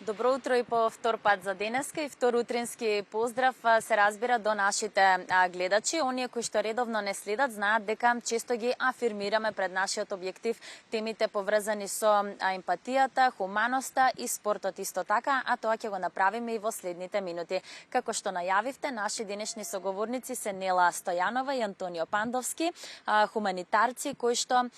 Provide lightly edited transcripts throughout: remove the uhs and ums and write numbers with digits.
Добро утро и по втор пат за денеска и втор утрински поздрав се разбира до нашите гледачи. Оние кои што редовно не следат знаат дека често ги афирмираме пред нашиот објектив темите поврзани со емпатијата, хуманоста и спортот исто така, а тоа ќе го направиме и во следните минути. Како што најавивте, наши денешни соговорници се Нела Стојанова и Антонио Пандовски, хуманитарци кои што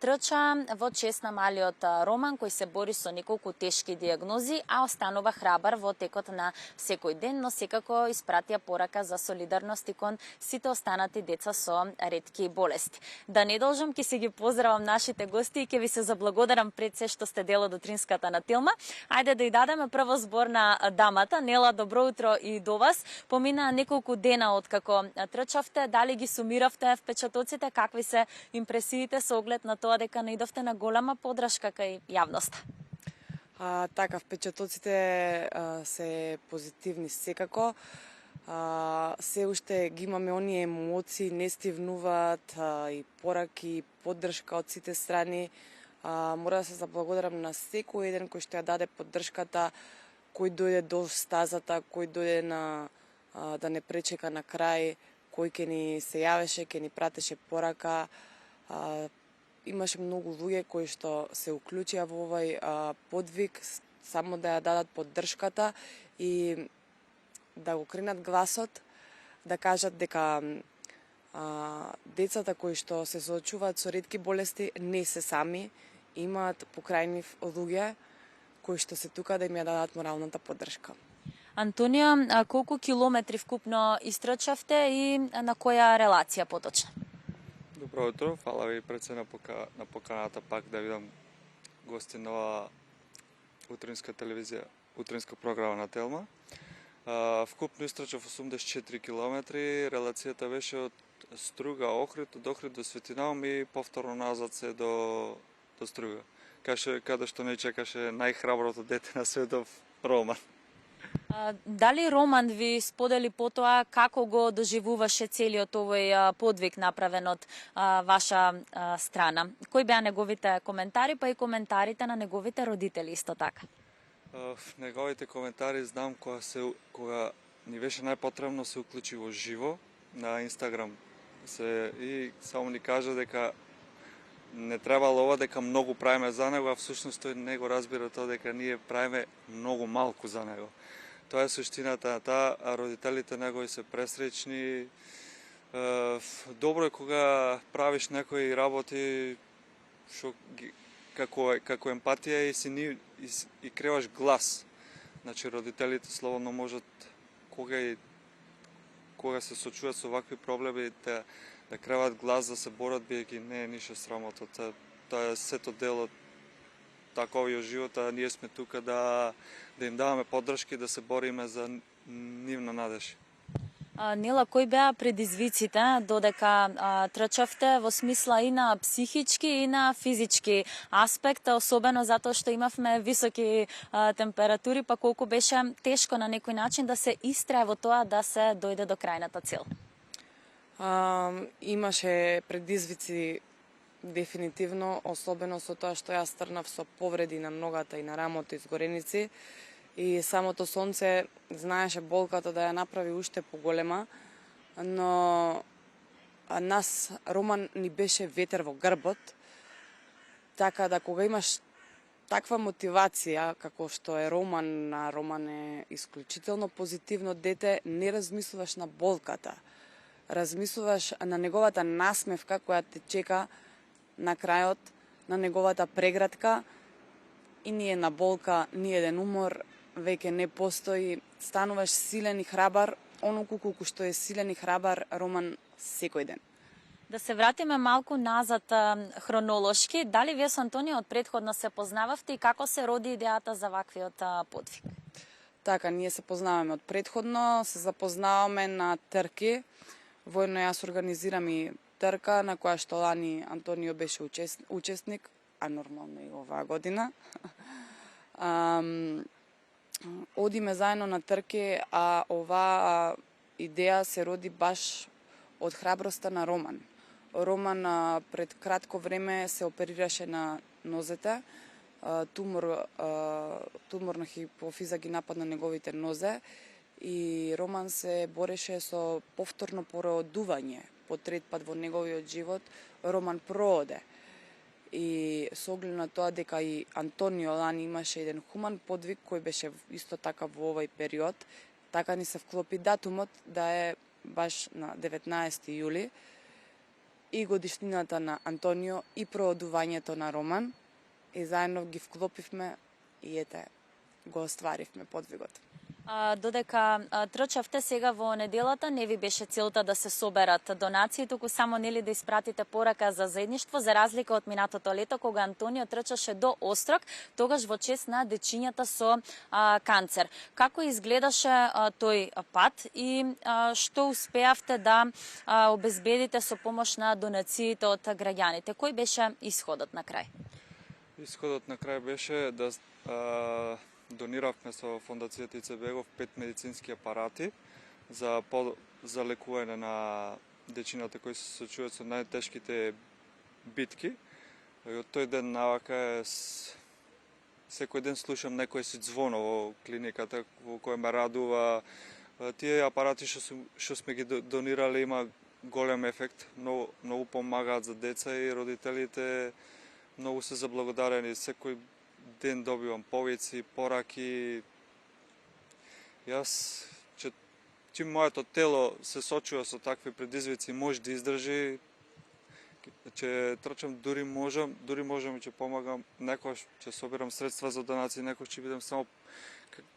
трча во чест на малиот Роман кој се бори со неколку тешки диагнози, а останува храбар во текот на секој ден, но секако испратија порака за солидарност и кон сите останати деца со ретки болести. Да не должам, ќе се ги поздравам нашите гости и ќе ви се заблагодарам пред се што сте дел од утринската на Телма. Ајде да ја дадеме прво збор на дамата. Нела, добро утро и до вас. Помина неколку дена од како трчавте, дали ги сумиравте впечатоците, какви се импресиите со оглед на тоа дека наидовте на голема подршка кај јавноста? Така, впечатоците се позитивни секако. Се уште ги имаме оние емоции, не стивнуваат и пораки, поддршка од сите страни. Мора да се заблагодарам на секој еден кој што ја даде поддршката, кој дојде до стазата, кој дојде да не пречека на крај, кој ќе ни се јавеше, ќе ни пратеше порака. Имаше многу луѓе кои што се уклучија во овој подвиг, само да ја дадат поддршката и да го кренат гласот, да кажат дека децата кои што се соочуваат со ретки болести не се сами, имаат покрај нив луѓе кои што се тука да им ја дадат моралната поддршка. Антонио, колку километри вкупно истрчавте и на која релација поточно? Добро утро, фала ви пред се на поканата пак да видам гости на утринска телевизија, утринска програма на Телма. Вкупно истрчав 84 километри, релацијата беше од Струга, Охрид, од Охрид до Светинаум и повторно назад се до Струга. Каде што не чекаше најхраброто дете на светов, Роман. Дали Роман ви сподели потоа како го доживуваше целиот овој подвиг направен од ваша страна? Кои беа неговите коментари, па и коментарите на неговите родители исто така? Неговите коментари знам кога ни беше најпотребно се уклучи во живо на Инстаграм и само ни кажа дека не требало ова, дека многу правиме за него, а всушност тој не го разбира тоа дека ние правиме многу малку за него. Тоа е суштината на таа, а родителите негови се пресречни. Добро е кога правиш некои работи како емпатија и креваш глас. Значи родителите слободно можат кога се сочуваат со вакви проблеми да креват глас, да се борат, бидејќи не е ништо срамота. Тоа е сето дел од таковиот живот, а ние сме тука да им даваме поддршки, да се бориме за нивна надеж. Нела, кои беа предизвиците додека трчавте во смисла и на психички и на физички аспект, особено затоа што имавме високи температури, па колку беше тешко на некој начин да се истрае во тоа да се дојде до крајната цел? Имаше предизвици дефинитивно, особено со тоа што јас трнав со повреди на ногата и на рамото, изгореници, и самото сонце знаеше болката да ја направи уште поголема, но нас Роман ни беше ветер во грбот, така да кога имаш таква мотивација како што е Роман, а Роман е исклучително позитивно дете, не размислуваш на болката, размислуваш на неговата насмевка која те чека на крајот на неговата преградка и ние на болка, ни еден умор веќе не постои, стануваш силен и храбар, онолку колку што е силен и храбар Роман секој ден. Да се вратиме малку назад хронолошки, дали вие со Антонио од предходно се познававте и како се роди идејата за ваквиот подвиг? Така, ние се познаваме од предходно, се запознаваме на трки. Воедно јас организирам и трка на која што лани Антонио беше учесник, а нормално и оваа година. Одиме заедно на трки, а оваа идеја се роди баш од храброста на Роман. Роман пред кратко време се оперираше на нозете, туморна хипофиза ги нападна неговите нозе и Роман се бореше со повторно породување. По трет пат во неговиот живот Роман прооде. И со оглед на тоа дека и Антонио лани имаше еден хуман подвиг кој беше исто така во овој период, така ни се вклопи датумот да е баш на 19 јули и годишнината на Антонио и проодувањето на Роман и заедно ги вклопивме и ете го остваривме подвигот. Додека трчавте сега во неделата, не ви беше целта да се соберат донации, туку само нели да испратите порака за заедништво, за разлика од минатото лето кога Антонио трчаше до Острог, тогаш во чест на дечињата со канцер. Како изгледаше тој пат и што успеавте да обезбедите со помош на донациите од граѓаните? Кој беше исходот на крај? Исходот на крај беше да дониравме со фондацијата ИЦБ 5 медицински апарати за лекување на дечината кои се сочуват со најтешките битки. И од тој ден навака секој ден слушам некој си звоно во клиниката во кој ме радува. Тие апарати што сме ги донирале има голем ефект, многу помагаат за деца и родителите. Многу се заблагодарени. Секој ден добивам повици, пораки. Јас, чим моето тело се сочува со такви предизвици, може да издржи, че трчам, дури можам и ќе помагам, некојаш ќе собирам средства за донации, некојаш ќе бидам само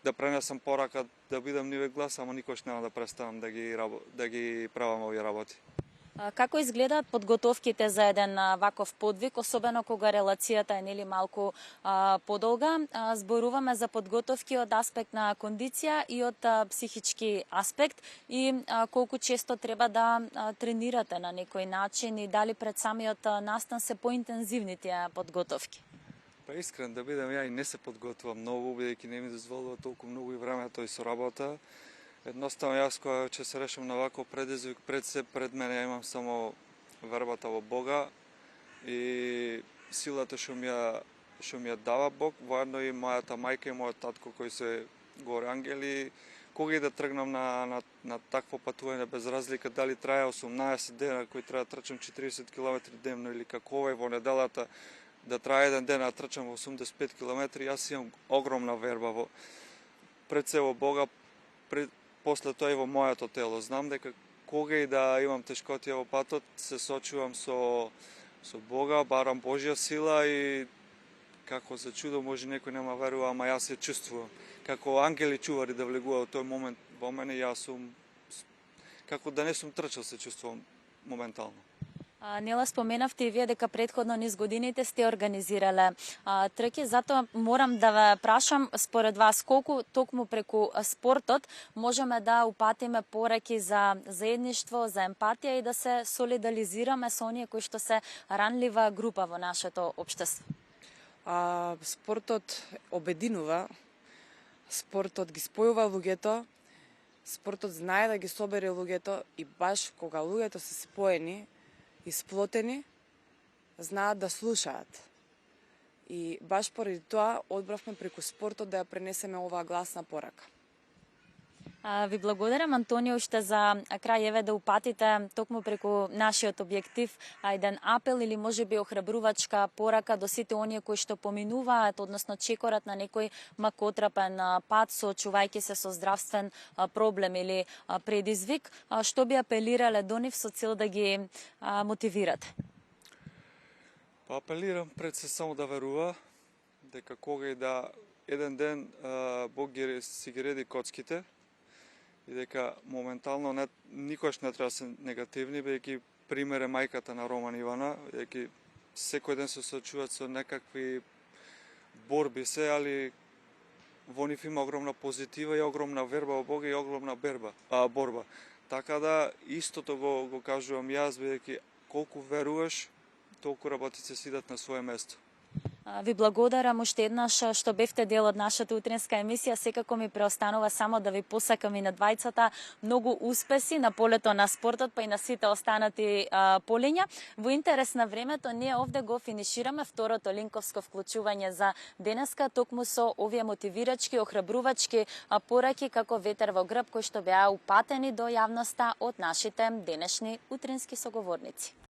да пренесам порака, да бидам ниве глас, ама никош нема да престанам да ги правам овие работи. Како изгледаат подготовките за еден ваков подвиг, особено кога релацијата е нели малку подолга? Зборуваме за подготовки од аспект на кондиција и од психички аспект и колку често треба да тренирате на некој начин и дали пред самиот настан се поинтензивни тие подготовки? Па искрен да бидам, ја и не се подготвувам многу, бидејќи не ми дозволува толку многу и време тој со работа. Едноставно јас кога ќе се решам на ваков предизвик, пред мене ја имам само вербата во Бога и силата што ми ја дава Бог, воедно и мојата мајка и мојот татко кои се горе ангели. Кога и да тргнам на такво патување, без разлика дали трае 18 дена, кој треба да трчам 40 км дневно или како во неделата да трае еден ден, а трчам 85 км, јас имам огромна верба пред се во Бога, после тоа и во моето тело. Знам дека кога и да имам тешкотија во патот, се сочувам со Бога, барам Божја сила и како за чудо може некој нема верува, ама јас се чувствувам. Како ангели чувари да влегува во тој момент во мене, јас сум како да не сум трчал, се чувствувам моментално. Нела, споменавте и вие дека претходно низ годините сте организирале трки, затоа морам да ве прашам според вас колку токму преку спортот можеме да упатиме пораки за заедништво, за емпатија и да се солидаризираме со оние кои што се ранлива група во нашето општество. Спортот обединува, спортот ги спојува луѓето, спортот знае да ги собере луѓето и баш кога луѓето се споени и сплотени, знаат да слушаат. И баш поради тоа одбравме преку спортот да ја пренесеме оваа гласна порака. Ви благодарам, Антонио, уште за крај еве да упатите токму преку нашиот објектив еден апел или можеби охрабрувачка порака до сите оние кои што поминуваат, односно чекорат на некој макотрапен пат, соочувајќи се со здравствен проблем или предизвик, што би апелирале до нив со цел да ги мотивирате? Па апелирам пред се само да верува дека кога и да еден ден Бог си ги реди коцките и дека моментално никош не треба да се негативни, бидејќи пример е мајката на Роман Ивана, бидејќи секој ден се соочуваат со некакви борби се, али во нив има огромна позитива и огромна верба во Бога и огромна борба. Така да истото го кажувам јас, бидејќи колку веруваш, толку работите си идат на свое место. Ви благодарам уште еднаш што бевте дел од нашата утринска емисија. Секако ми преостанува само да ви посакам и на двајцата многу успеси на полето на спортот, па и на сите останати полиња. Во интерес на времето, ние овде го финишираме второто линковско вклучување за денеска, токму со овие мотивирачки, охрабрувачки пораки како ветер во грб, кои што беа упатени до јавноста од нашите денешни утрински соговорници.